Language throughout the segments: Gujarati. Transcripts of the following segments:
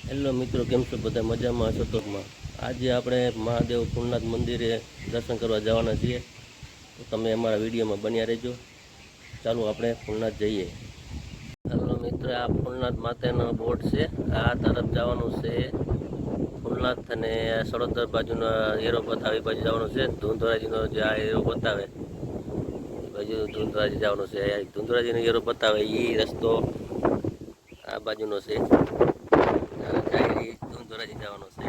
હેલો મિત્રો, કેમ છો બધા? મજામાં છો? ટોકમાં આજે આપણે મહાદેવ પૂર્ણનાથ મંદિરે દર્શન કરવા જવાના છીએ, તો તમે અમારા વિડીયોમાં બન્યા રહેજો. ચાલો આપણે પૂર્ણનાથ જઈએ. હેલો મિત્ર, આ પૂર્ણનાથ માતાનો બોર્ડ છે. આ તરફ જવાનું છે પૂર્ણનાથ, અને સડોદર બાજુનો એરો બતાવે એ બાજુ જવાનું છે. ધુંધરાજીનો જે આ એરો બતાવે એ બાજુ ધુંધરાજી જવાનું છે. ધુંધરાજીનો એરો બતાવે એ રસ્તો આ બાજુનો છે. ધોરાજી જવાનો છે.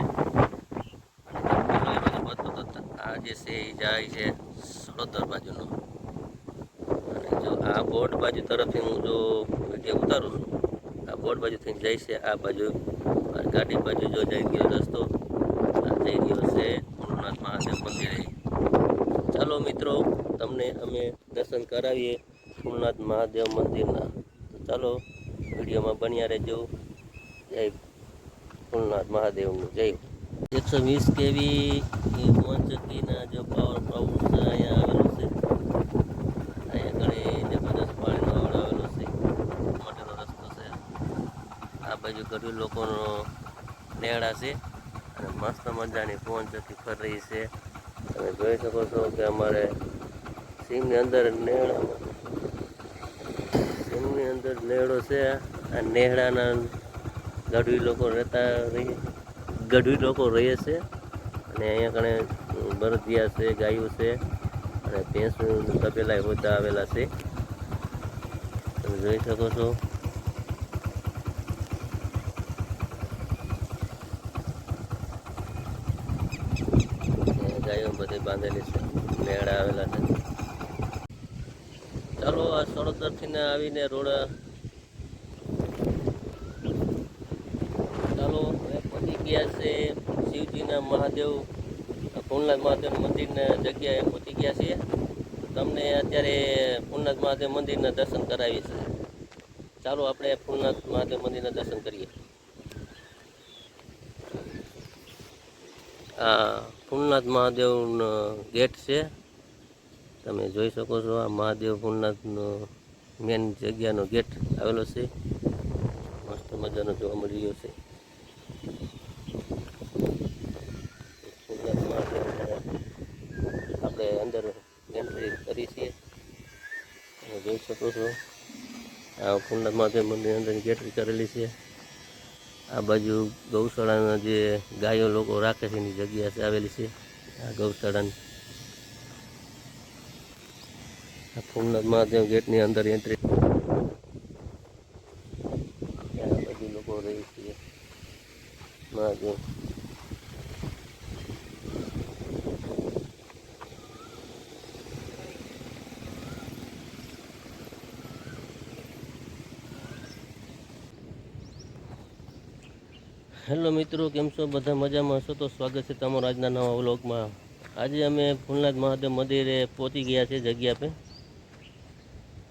આ જે છે એ જાય છે સડોદર બાજુનો. અને જો આ બોર્ડ બાજુ તરફથી હું જો વિડીયો ઉતારું છું, આ બોર્ડ બાજુથી જાય છે આ બાજુ. ગાડી બાજુ જો જઈ ગયો રસ્તો, આ જઈ ગયો છે પૂર્ણનાથ મહાદેવ મંદિરે. ચાલો મિત્રો, તમને અમે દર્શન કરાવીએ પૂર્ણનાથ મહાદેવ મંદિરના. તો ચાલો વિડીયોમાં બન્યા રહેજો. જય પૂર્ણનાથ મહાદેવનું જય. 120 કેવી પવનચક્કીના જો પાવર પ્લાન્ટ છે અહીંયા આવેલું છે. અહીંયા ઘણી જબરદસ્ત પાણીનો ઓળ આવેલો છે, માટેનો રસ્તો છે. આ બાજુ ગરીબ લોકોનો નેહડા છે અને મસ્ત મજાની પવનચક્કી ફરી રહી છે. તમે જોઈ શકો છો કે અમારે સીમની અંદર નેહડો છે. આ નેહડાના ગઢવી લોકો રહે છે. અને અહીંયા કણે બળદિયા છે, ગાયો છે અને ભેંસો તબેલા હોતા આવેલા છે. તમે જોઈ શકો છો. ગાયો બધી બાંધેલી છે, નેહડા આવેલા છે. ચાલો આ સડોદરથી આવીને રોડ ચાલો પહોંચી ગયા છે શિવજીના મહાદેવ પૂર્ણનાથ મહાદેવ મંદિરના જગ્યાએ પહોંચી ગયા છીએ. તમને અત્યારે પૂર્ણનાથ મહાદેવ મંદિરના દર્શન કરાવીએ છીએ. ચાલો આપણે પૂર્ણનાથ મહાદેવ મંદિરના દર્શન કરીએ. આ પૂર્ણનાથ મહાદેવનો ગેટ છે, તમે જોઈ શકો છો. આ મહાદેવ પૂર્ણનાથનો મેન જગ્યાનો ગેટ આવેલો છે. મસ્ત મજાનો જોવા મળી રહ્યો છે. આપણે અંદર એન્ટ્રી કરી છીએ. તમે જોઈ શકો છો. આ પૂર્ણનાથ મહાદેવ મંદિરની અંદર ગેટરી કરેલી છે. આ બાજુ ગૌશાળાના જે ગાયો લોકો રાખે છે એની જગ્યા છે આવેલી છે. આ ગૌશાળાની આ પૂર્ણનાથ મહાદેવ ગેટની અંદર એન્ટ્રી. આ બાજુ લોકો રહે છે મહાદેવ. હેલો મિત્રો, કેમ છો? બધા મજામાં છો? તો સ્વાગત છે તમારું આજના નવા વ્લોગમાં. આજે અમે પૂર્ણનાથ મહાદેવ મંદિરે પહોંચી ગયા છે જગ્યા પર.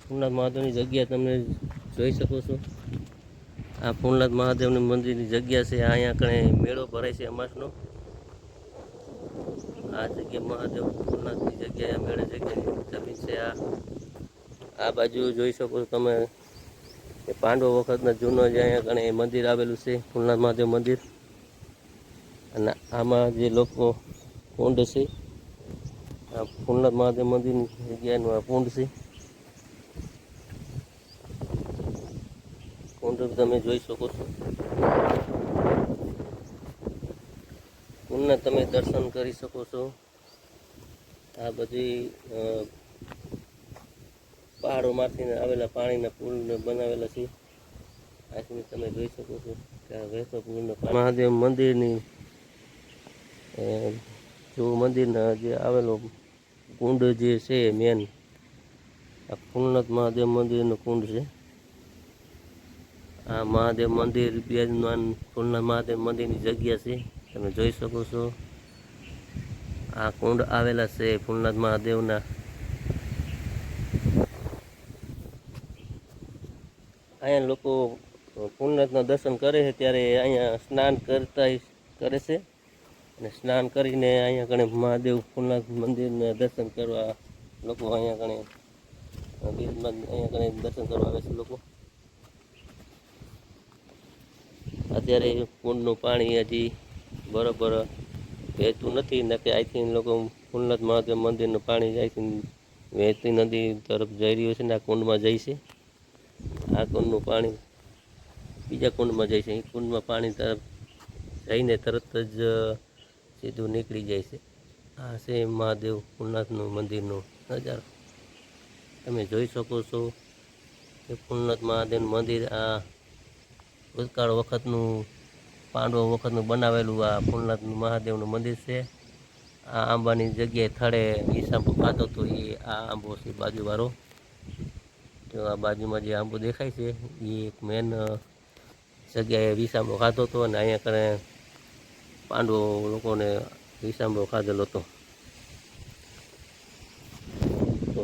પૂર્ણનાથ મહાદેવની જગ્યા તમે જોઈ શકો છો. આ પૂર્ણનાથ મહાદેવની મંદિરની જગ્યા છે. અહીંયા કણે મેળો ભરાય છે અમાસનો. આ જગ્યા મહાદેવ પૂર્ણનાથની જગ્યાએ મેળે જગ્યાની જમીન છે. આ બાજુ જોઈ શકો છો તમે, પાંડવો વખતના જૂનો જે અહીંયા કણે મંદિર આવેલું છે, પૂર્ણનાથ મહાદેવ મંદિર. અને આમાં જે લોકો કુંડ છે, આ પૂર્ણનાથ મહાદેવ મંદિરની જગ્યાનું આ કુંડ છે. કુંડ તમે જોઈ શકો છો. કુંડના તમે દર્શન કરી શકો છો. આ બધી પહાડોમાંથી આવેલા પાણીના પુલ બનાવેલા છે. આથી તમે જોઈ શકો છો કે આ વહેતો પૂર્ણ મહાદેવ મંદિરની જો મંદિરના જે આવેલો કુંડ જે છે મેન, આ પૂર્ણનાથ મહાદેવ મંદિરનો કુંડ છે. આ મહાદેવ મંદિર બિરાજમાન પૂર્ણનાથ મહાદેવ મંદિરની જગ્યા છે. તમે જોઈ શકો છો. આ કુંડ આવેલા છે પૂર્ણનાથ મહાદેવના. અહીંયા લોકો પૂર્ણનાથના દર્શન કરે છે ત્યારે અહીંયા સ્નાન કરે છે. અને સ્નાન કરીને અહીંયા કણે મહાદેવ પૂર્ણનાથ મંદિરના દર્શન કરવા લોકો અહીંયા કણે દર્શન કરવા આવે છે લોકો. અત્યારે કુંડનું પાણી હજી બરાબર વહેતું નથી, ને કે અહીંથી લોકો ફૂલનાથ મહાદેવ મંદિરનું પાણી અહીંથી વહેતી નદી તરફ જઈ રહ્યું છે ને આ કુંડમાં જાય છે. આ કુંડનું પાણી બીજા કુંડમાં જાય છે. એ કુંડમાં પાણી તરફ જઈને તરત જ સીધું નીકળી જાય છે. આ છે મહાદેવ ફૂલનાથનું મંદિરનો નજારો. તમે જોઈ શકો છો કે ફૂલનાથ મહાદેવ મંદિર આ ભૂતકાળ વખતનું પાંડવો વખતનું બનાવેલું આ ફૂલનાથનું મહાદેવનું મંદિર છે. આ આંબાની જગ્યાએ થડે ઈસાંબો ખાતો હતો એ આ આંબો છે બાજુવાળો. તો આ બાજુમાં જે આંબો દેખાય છે એ એક મેન જગ્યાએ વિસાંબો ખાતો હતો અને અહીંયા કરે પાંડવો લોકોને વિસાંબો ખાધેલો હતો. તો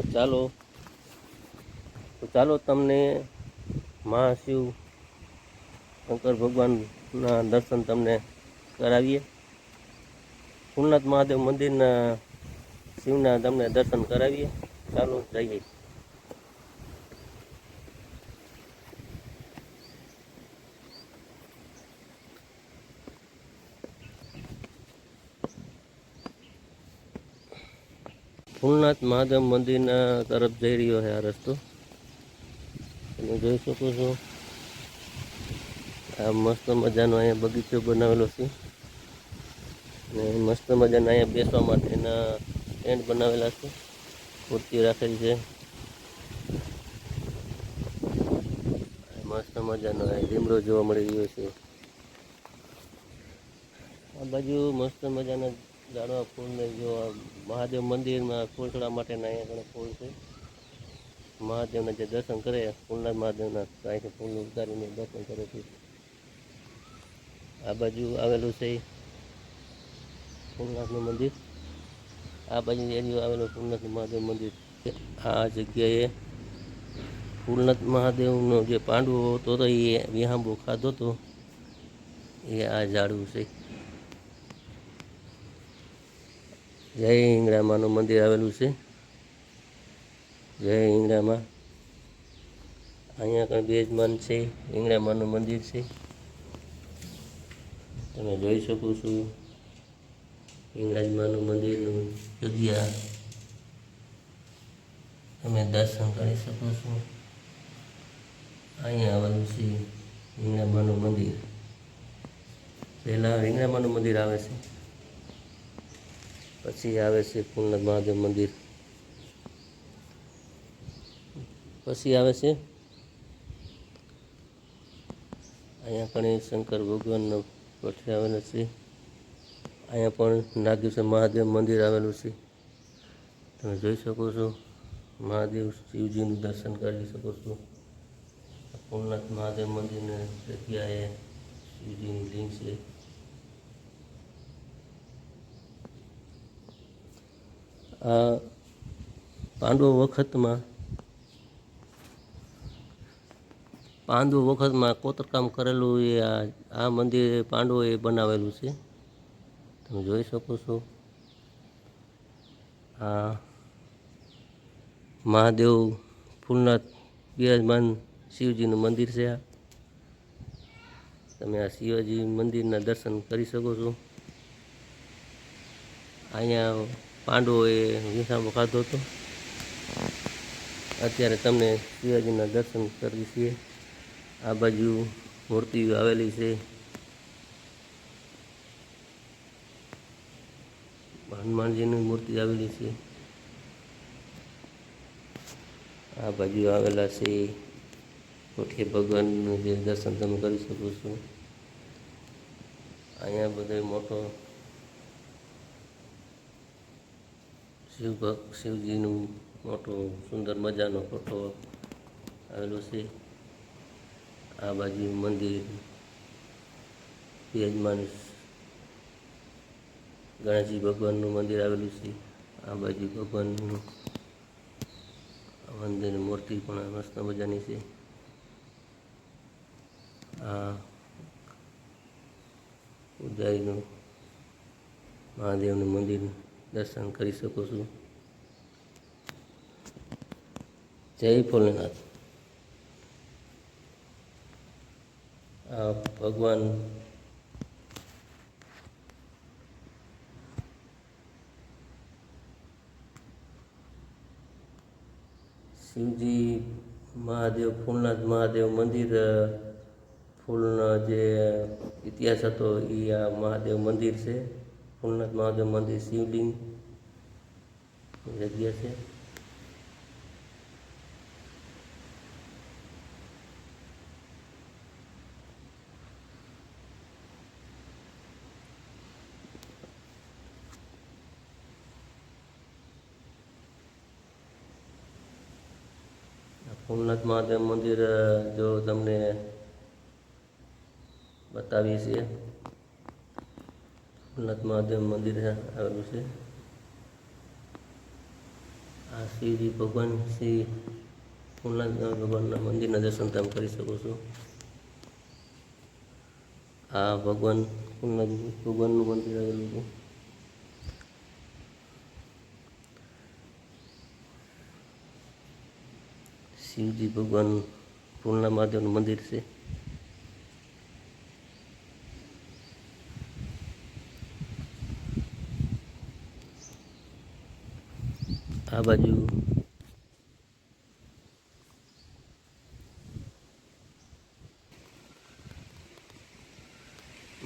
ચાલો તમને મહાશિવ શંકર ભગવાનના દર્શન તમને કરાવીએ. ફૂલનાથ મહાદેવ મંદિરના શિવના તમને દર્શન કરાવીએ. ચાલો જઈએ. ફૂલનાથ મહાદેવ મંદિરના તરફ જઈ રહ્યો છે આ રસ્તો. તમે જોઈ શકો છો આ મસ્ત મજાનો અહીંયા બગીચો બનાવેલો છે ને મસ્ત મજાના અહીંયા બેસવા માટેના ટેન્ટ બનાવેલા છે. ખુરશી રાખેલી છે. મસ્ત મજાનો લીમડો જોવા મળી રહ્યો છે. આ બાજુ મસ્ત મજાના ઝાડવા ફૂલને જો મહાદેવ મંદિરમાં ફૂલ ચડવા માટેના અહીંયા ઘણા ફૂલ છે. મહાદેવના જે દર્શન કરે ફૂલનાથ મહાદેવના અહીંથી ફૂલ ઉતારીને દર્શન કરે છે. આ બાજુ આવેલું છે ફૂલનાથનું મંદિર. આ બાજુ એરિયો આવેલો ફૂલનાથ મહાદેવ મંદિર. આ જગ્યાએ ફૂલનાથ મહાદેવનો જે પાંડવો હતો તો એ વિહાંબો ખાધો હતો એ આ ઝાડવું છે. જય હિંગળામાનું મંદિર આવેલું છે. જય હિંગળામા. અહીંયા કંઈ બિરાજમાન છે હિંગળામાનું મંદિર છે. તમે જોઈ શકો છો હિંગળાજમાનું મંદિરનું જગ્યા તમે દર્શન કરી શકો છો. અહીંયા આવેલું છે હિંગળામાનું મંદિર. પહેલાં હિંગળામાનું મંદિર આવે છે, પછી આવે છે ફૂલનાથ મહાદેવ મંદિર, પછી આવે છે અહીંયા કણે શંકર ભગવાનનો પઠે આવેલો છે. અહીંયા પણ નાગેશ્વર મહાદેવ મંદિર આવેલું છે. તમે જોઈ શકો છો મહાદેવ શિવજીનું દર્શન કરી શકો છો. ફૂલનાથ મહાદેવ મંદિરની જગ્યાએ શિવજીની લિંગ છે. આ પાંડવો વખતમાં કોતરકામ કરેલું એ આ મંદિર પાંડવોએ બનાવેલું છે. તમે જોઈ શકો છો આ મહાદેવ ફૂલનાથ બિરાજમાન શિવજીનું મંદિર છે. આ તમે આ શિવજી મંદિરના દર્શન કરી શકો છો. અહીંયા પાંડવોએ વિસામો ખાધો હતો. અત્યારે તમને શિવાજીના દર્શન કરીએ છીએ. આ બાજુ મૂર્તિઓ આવેલી છે. હનુમાનજીની મૂર્તિ આવેલી છે. આ બાજુ આવેલા છે કોઠી ભગવાનનું જે દર્શન તમે કરી શકો છો. અહીંયા બધો મોટો શિવજીનું મોટો સુંદર મજાનો ફોટો આવેલો છે. આ બાજુ મંદિર બિરાજમાન ગણેશજી ભગવાનનું મંદિર આવેલું છે. આ બાજુ ભગવાનનું મંદિરની મૂર્તિ પણ મસ્ત મજાની છે. આ ઉજ્જૈનનું મહાદેવનું મંદિર દર્શન કરી શકો છો. જય ભોલેનાથ. આ ભગવાન શિવજી મહાદેવ ફૂલનાથ મહાદેવ મંદિર ફૂલનો જે ઇતિહાસ હતો એ આ મહાદેવ મંદિર છે. ફૂલનાથ મહાદેવ મંદિર શિવલિંગ જગ્યા છે. ફૂલનાથ મહાદેવ મંદિર જો તમને બતાવીએ છીએ. ફૂલનાથ મહાદેવ મંદિર આવેલું છે. આ શિવજી ભગવાન શ્રી ફૂલનાથ ભગવાનના મંદિરના દર્શન તમે કરી શકો છો. આ ભગવાન ફૂલનાથ ભગવાનનું મંદિર આવેલું છે. શિવજી ભગવાન ફૂલના મહાદેવનું મંદિર છે. આ બાજુ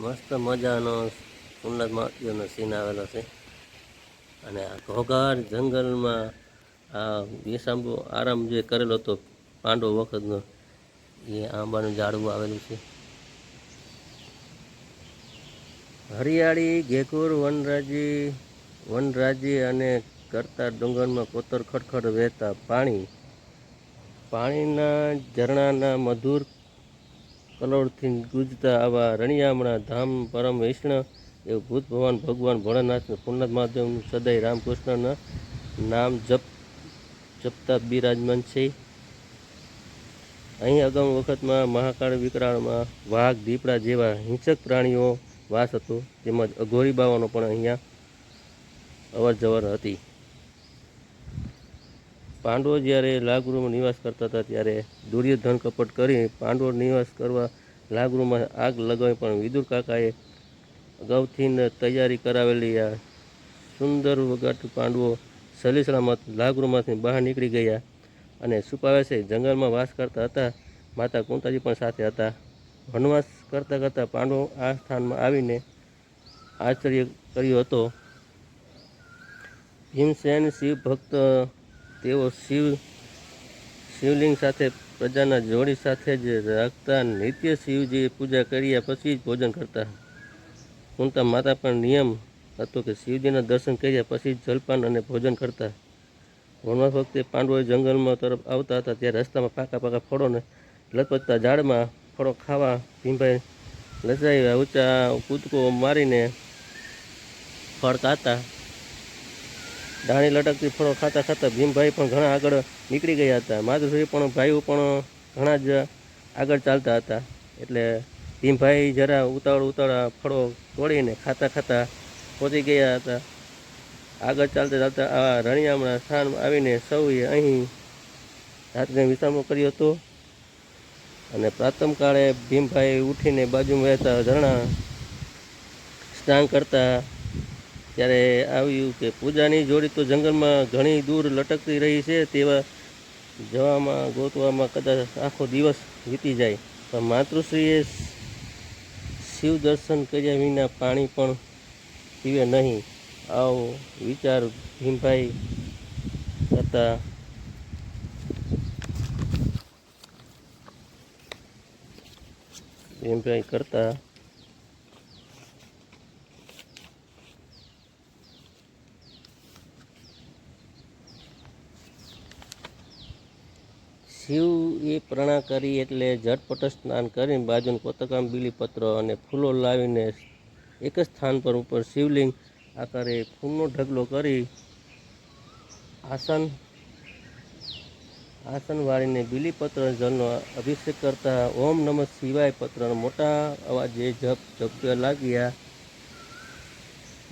મસ્ત મજાનો ફૂલનાથ મહાદેવનો સીન આવેલો છે. અને આ ઘોઘાર જંગલમાં આ બેસાંબો આરામ જે કરેલો હતો પાંડવો વખતનો એ આંબાનું ઝાડવું આવેલું છે. હરિયાળી ઘેઘોર વનરાજી અને કરતા ડુંગરમાં કોતર ખડખડ વહેતા પાણીના ઝરણાના મધુર કલોળથી ગુંજતા આવા રણિયામણા ધામ પરમ વૈષ્ણવ એવું ભૂત ભગવાન ભોળાનાથ ફૂલનાથ મહાદેવ સદાય રામકૃષ્ણના નામ જપતા બિરાજમાન છે. અહીં અગાઉ વખતમાં મહાકાળ વિકરાળમાં વાઘ દીપડા જેવા હિંસક પ્રાણીઓ વાસ હતો. તેમજ અઘોરી બાવાનો પણ અહીંયા અવર જવર હતી. પાંડવો જ્યારે લાગગૃહમાં નિવાસ કરતા હતા ત્યારે દુર્યોધન કપટ કરી પાંડવો નિવાસ કરવા લાગગૃહમાં આગ લગાવી, પણ વિદુર કાકાએ અગાઉથી તૈયારી કરાવેલી આ સુંદર વગાડતું પાંડવો સલીસલામત લાગગૃહમાંથી બહાર નીકળી ગયા અને છુપાવે જંગલમાં વાસ કરતા હતા. માતા કુંતાજી પણ સાથે હતા. વનવાસ કરતા પાંડવો આ સ્થાનમાં આવીને આશ્ચર્ય કર્યો હતો. ભીમસેન શિવ ભક્ત, તેઓ શિવલિંગ સાથે પ્રજાના જોડી સાથે જ રાખતા. નિત્ય શિવજી પૂજા કર્યા પછી જ ભોજન કરતા. કુંતા માતા પણ નિયમ હતો કે શિવજીના દર્શન કર્યા પછી જ જલપાન અને ભોજન કરતા. વનવાસ વખતે પાંડવો જંગલમાં તરફ આવતા હતા ત્યારે રસ્તામાં પાકા ફળોને લપતતા ઝાડમાં ફળો ખાવા ભીમભાઈ લજાયા ઊંચા કૂદકો મારીને ફળ ખાતા. ડાણી લટકતી ફળો ખાતા ભીમભાઈ પણ ઘણા આગળ નીકળી ગયા હતા. માધુશ્રી પણ ભાઈઓ પણ ઘણા જ આગળ ચાલતા હતા. એટલે ભીમભાઈ જરા ઉતાવળા ફળો તોડીને ખાતા પહોંચી ગયા હતા. આગળ ચાલતા આ રણિયામણા સ્થાન આવીને સૌએ અહીં રાત્રે વિશ્રામ કર્યો હતો. અને પ્રાતમ કાળે ભીમભાઈ ઉઠીને બાજુમાં વહેતા ઝરણા સ્નાન કરતા ત્યારે આવ્યું કે પૂજાની જોડી તો જંગલમાં ઘણી દૂર લટકતી રહી છે. તેવા ગોતવામાં કદાચ આખો દિવસ વીતી જાય, પણ માતૃશ્રીએ શિવ દર્શન કર્યા વિના પાણી પણ પીવે નહીં. આવો વિચાર ભીમભાઈ કરતા શિવ એ પ્રણા કરી એટલે ઝટપટ સ્નાન કરીને બાજુને કોતકામ બીલીપત્ર અને ફૂલો લાવીને એક જ સ્થાન પર ઉપર શિવલિંગ આકારે ફૂલનો ઢગલો કરી આસન વાળીને બીલીપત્ર જળનો અભિષેક કરતા. ઓમ નમઃ શિવાય પત્રનો મોટા અવાજે જપવા લાગ્યા.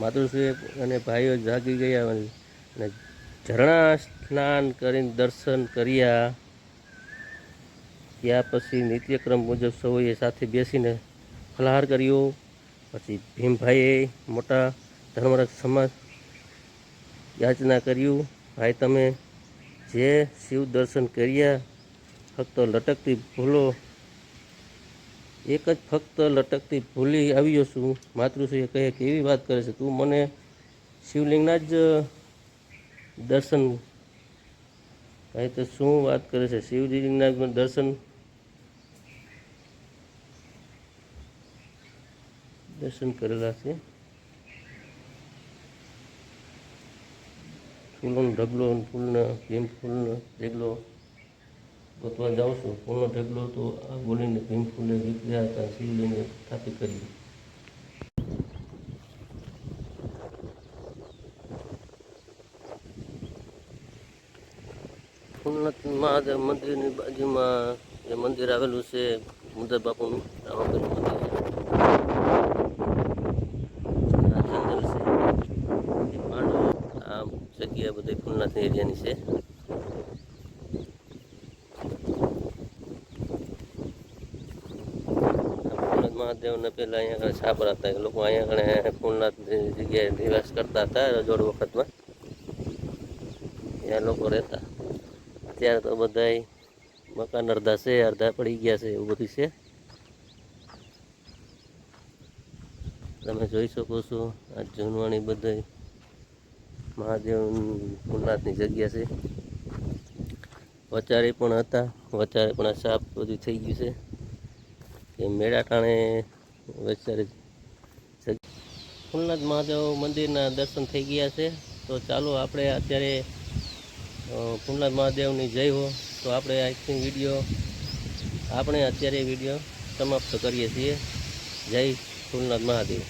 માતૃશ્રી અને ભાઈઓ જાગી ગયા અને ઝરણા સ્નાન કરીને દર્શન કર્યા. ત્યાર પછી નિત્યક્રમ મુજબ સૌએ સાથે બેસીને ફલાહાર કર્યો. પછી ભીમભાઈએ મોટા ધર્મરક્ષ સમાજ યાચના કર્યું, ભાઈ તમે જે શિવ દર્શન કર્યા, ફક્ત લટકતી ભૂલો એક જ ફક્ત લટકતી ભૂલી આવ્યો છું. માતૃશ્રીએ કહે, કેવી વાત કરે છે તું, મને શિવલિંગના જ દર્શન. ભાઈ તો શું વાત કરે છે, શિવજીના દર્શન કરેલા છે. ફૂલોનો ઢગલો, ફૂલનો ભીમ ફૂલનો ઢગલો ગોતવા જાઉં છું. ફૂલનો ઢગલો તો આ બોલીને ભીમ ફૂલે વિતર્યા હતા, શિવલિંગે સ્થાપિત કર્યું. ફૂલનાથ મહાદેવ મંદિરની બાજુમાં જે મંદિર આવેલું છે, મુદત બાપુનું રામાપીરનું મંદિર છે. આ જંગલ છે, એ પાંડવો આ જગ્યા બધી ફૂલનાથ એરિયાની છે. ફૂલનાથ મહાદેવને પહેલાં અહીંયા આગળ છાપરા હતા, એ લોકો અહીંયા આગળ ફૂલનાથની જગ્યાએ નિવાસ કરતા હતા રજોડ વખતમાં. ત્યાં લોકો રહેતા. અત્યારે તો બધાય મકાન અડધા છે, અડધા પડી ગયા છે, એવું બધું છે. તમે જોઈ શકો છો આ જૂનવાણી બધાય મહાદેવ ફૂલનાથની જગ્યા છે. વચારે પણ હતા, વચારે પણ આ સાપ બધું થઈ ગયું છે કે મેળા ટાણે વચારે. ફૂલનાથ મહાદેવ મંદિરના દર્શન થઈ ગયા છે. તો ચાલો આપણે અત્યારે ફૂલનાથ મહાદેવની જય હો. તો આપણે આજથી અત્યારે વિડીયો સમાપ્ત કરીએ છીએ. જય ફૂલનાથ મહાદેવ.